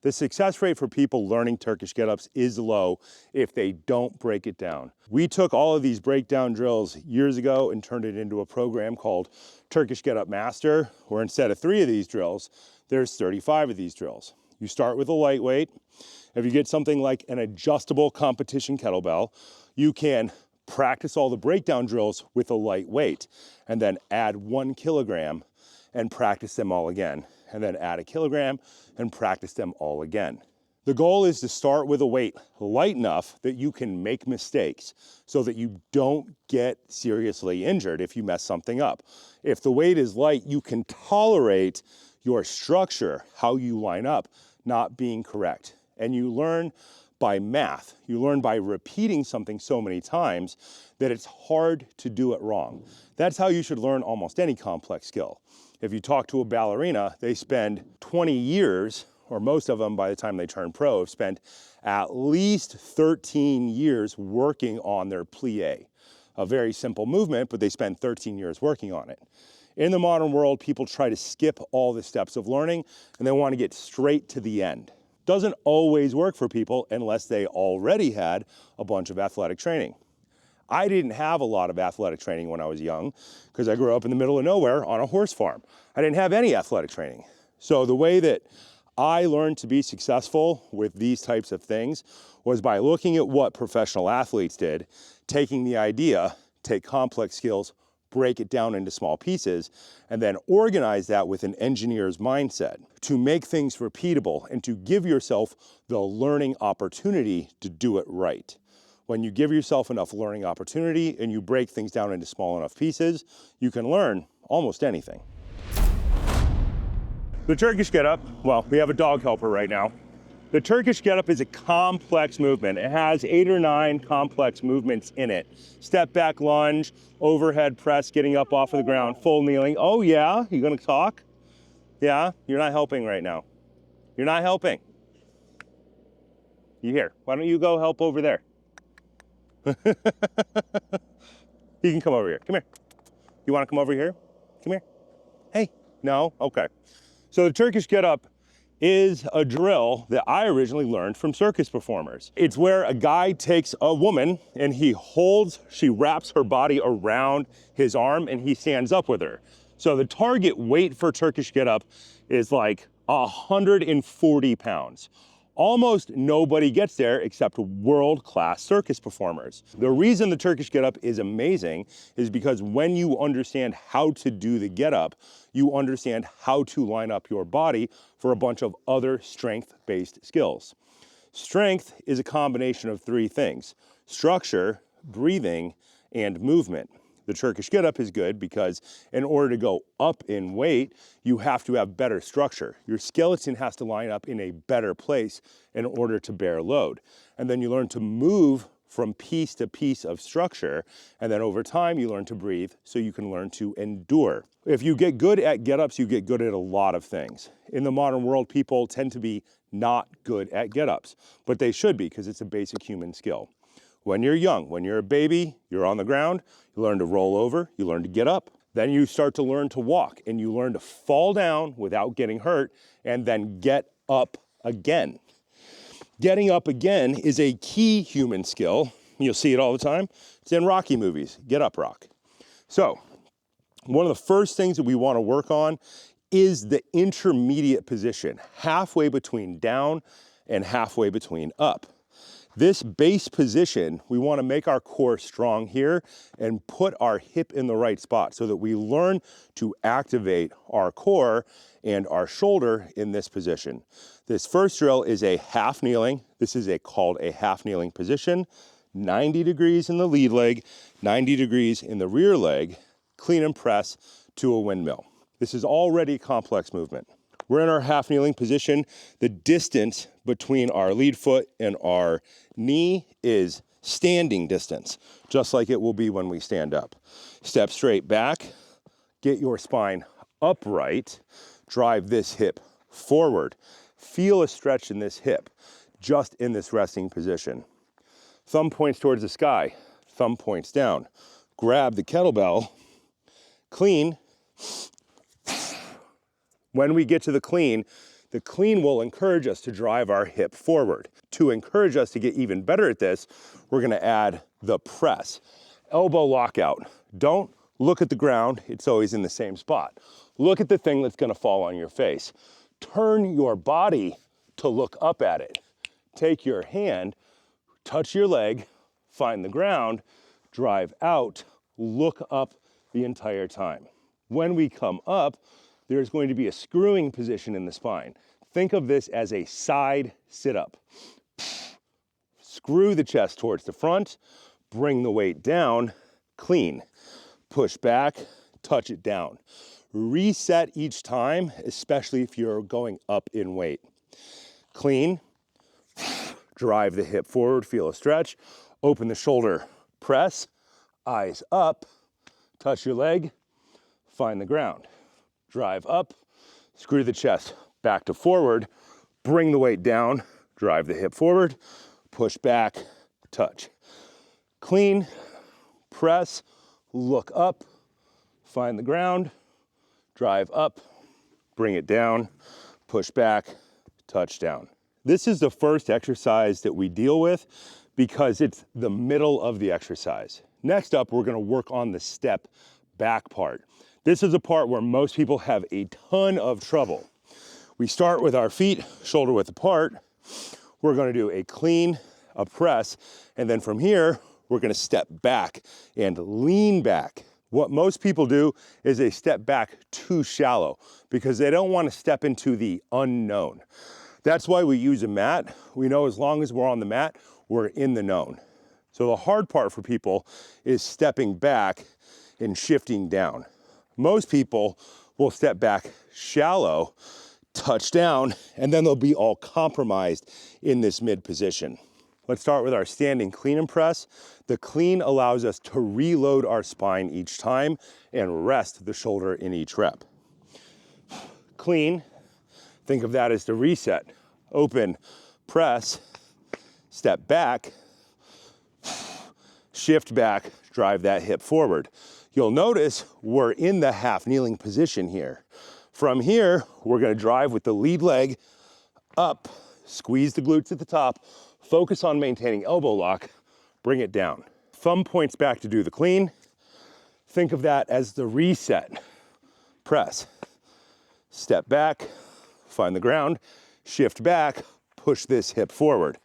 The success rate for people learning Turkish get-ups is low if they don't break it down. We took all of these breakdown drills years ago and turned it into a program called Turkish Get-Up Master, where instead of 3 of these drills, there's 35 of these drills. You start with a lightweight. If you get something like an adjustable competition kettlebell, you can practice all the breakdown drills with a light weight and then add 1 kilogram and practice them all again, and then add a kilogram and practice them all again. The goal is to start with a weight light enough that you can make mistakes so that you don't get seriously injured if you mess something up. If the weight is light, you can tolerate your structure, how you line up, not being correct. And you learn by math. You learn by repeating something so many times that it's hard to do it wrong. That's how you should learn almost any complex skill. If you talk to a ballerina, they spend 20 years, or most of them by the time they turn pro, have spent at least 13 years working on their plie. A very simple movement, but they spend 13 years working on it. In the modern world, people try to skip all the steps of learning and they want to get straight to the end. Doesn't always work for people unless they already had a bunch of athletic training. I didn't have a lot of athletic training when I was young because I grew up in the middle of nowhere on a horse farm. I didn't have any athletic training. So the way that I learned to be successful with these types of things was by looking at what professional athletes did, taking the idea, take complex skills, break it down into small pieces, and then organize that with an engineer's mindset to make things repeatable and to give yourself the learning opportunity to do it right. When you give yourself enough learning opportunity and you break things down into small enough pieces, you can learn almost anything. The Turkish get-up, well, we have a dog helper right now. The Turkish get-up is a complex movement. It has 8 or 9 complex movements in it. Step back lunge, overhead press, getting up off of the ground, full kneeling. Oh yeah, you gonna talk? Yeah, you're not helping right now. You're not helping. You here, why don't you go help over there? You can come over here, come here. You wanna come over here? Come here. Hey, no, okay. So the Turkish get-up is a drill that I originally learned from circus performers. It's where a guy takes a woman and she wraps her body around his arm and he stands up with her. So the target weight for Turkish get-up is like 140 pounds. Almost nobody gets there except world-class circus performers. The reason the Turkish get-up is amazing is because when you understand how to do the get-up, you understand how to line up your body for a bunch of other strength-based skills. Strength is a combination of 3 things: structure, breathing, and movement. The Turkish get-up is good because in order to go up in weight, you have to have better structure. Your skeleton has to line up in a better place in order to bear load. And then you learn to move from piece to piece of structure. And then over time, you learn to breathe so you can learn to endure. If you get good at get-ups, you get good at a lot of things. In the modern world, people tend to be not good at get-ups, but they should be because it's a basic human skill. When you're young, when you're a baby, you're on the ground, you learn to roll over, you learn to get up. Then you start to learn to walk and you learn to fall down without getting hurt and then get up again. Getting up again is a key human skill. You'll see it all the time. It's in Rocky movies, Get Up Rock. So one of the first things that we want to work on is the intermediate position, halfway between down and halfway between up. This base position, we want to make our core strong here and put our hip in the right spot so that we learn to activate our core and our shoulder in this position. This first drill is a half kneeling. This is called a half kneeling position. 90 degrees in the lead leg, 90 degrees in the rear leg, clean and press to a windmill. This is already a complex movement. We're in our half kneeling position. The distance between our lead foot and our knee is standing distance, just like it will be when we stand up. Step straight back, get your spine upright, drive this hip forward. Feel a stretch in this hip, just in this resting position. Thumb points towards the sky, thumb points down. Grab the kettlebell, clean. When we get to the clean, The clean will encourage us to drive our hip forward. To encourage us to get even better at this, we're gonna add the press. Elbow lockout. Don't look at the ground, it's always in the same spot. Look at the thing that's gonna fall on your face. Turn your body to look up at it. Take your hand, touch your leg, find the ground, drive out, look up the entire time. When we come up, there's going to be a screwing position in the spine. Think of this as a side sit-up. Screw the chest towards the front, bring the weight down, clean. Push back, touch it down. Reset each time, especially if you're going up in weight. Clean, drive the hip forward, feel a stretch, open the shoulder, press, eyes up, touch your leg, find the ground. Drive up, screw the chest back to forward, bring the weight down, drive the hip forward, push back, touch. Clean, press, look up, find the ground, drive up, bring it down, push back, touch down. This is the first exercise that we deal with because it's the middle of the exercise. Next up, we're gonna work on the step back part. This is a part where most people have a ton of trouble. We start with our feet shoulder width apart. We're gonna do a clean, a press, and then from here, we're gonna step back and lean back. What most people do is they step back too shallow because they don't want to step into the unknown. That's why we use a mat. We know as long as we're on the mat, we're in the known. So the hard part for people is stepping back and shifting down. Most people will step back shallow, touch down, and then they'll be all compromised in this mid position. Let's start with our standing clean and press. The clean allows us to reload our spine each time and rest the shoulder in each rep. Clean, think of that as the reset. Open, press, step back, shift back, drive that hip forward. You'll notice we're in the half kneeling position here. From here, we're gonna drive with the lead leg up, squeeze the glutes at the top, focus on maintaining elbow lock, bring it down. Thumb points back to do the clean. Think of that as the reset. Press, step back, find the ground, shift back, push this hip forward.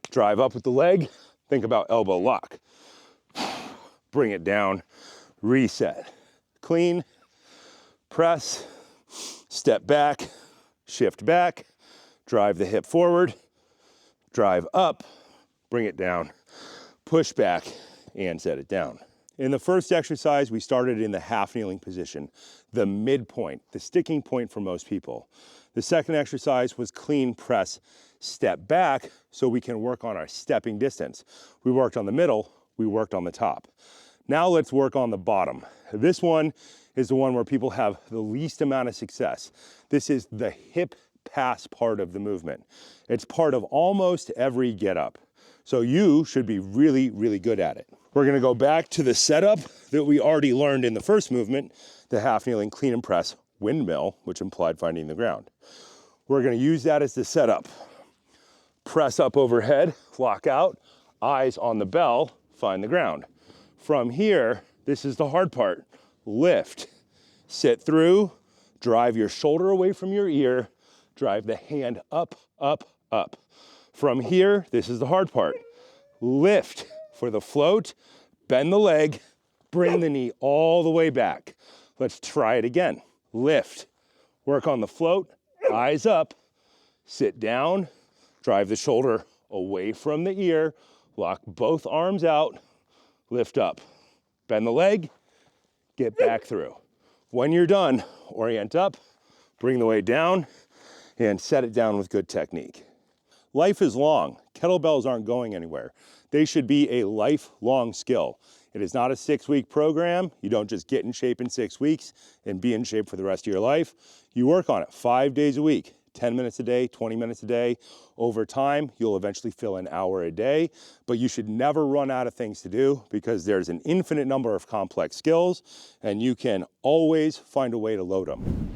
Drive up with the leg, think about elbow lock. Bring it down, reset. Clean, press, step back, shift back, drive the hip forward, drive up, bring it down, push back, and set it down. In the first exercise, we started in the half kneeling position, the midpoint, the sticking point for most people. The second exercise was clean press, step back, so we can work on our stepping distance. We worked on the middle, we worked on the top. Now let's work on the bottom. This one is the one where people have the least amount of success. This is the hip pass part of the movement. It's part of almost every get up. So you should be really, really good at it. We're gonna go back to the setup that we already learned in the first movement, the half kneeling clean and press windmill, which implied finding the ground. We're gonna use that as the setup. Press up overhead, lock out, eyes on the bell, find the ground. From here, this is the hard part. Lift, sit through, drive your shoulder away from your ear, drive the hand up, up, up. From here, this is the hard part. Lift for the float, bend the leg, bring the knee all the way back. Let's try it again. Lift, work on the float, eyes up, sit down, drive the shoulder away from the ear, lock both arms out, lift up, bend the leg, get back through. When you're done, orient up, bring the weight down, and set it down with good technique. Life is long. Kettlebells aren't going anywhere. They should be a lifelong skill. It is not a 6-week program. You don't just get in shape in 6 weeks and be in shape for the rest of your life. You work on it 5 days a week, 10 minutes a day, 20 minutes a day. Over time, you'll eventually fill an hour a day, but you should never run out of things to do because there's an infinite number of complex skills and you can always find a way to load them.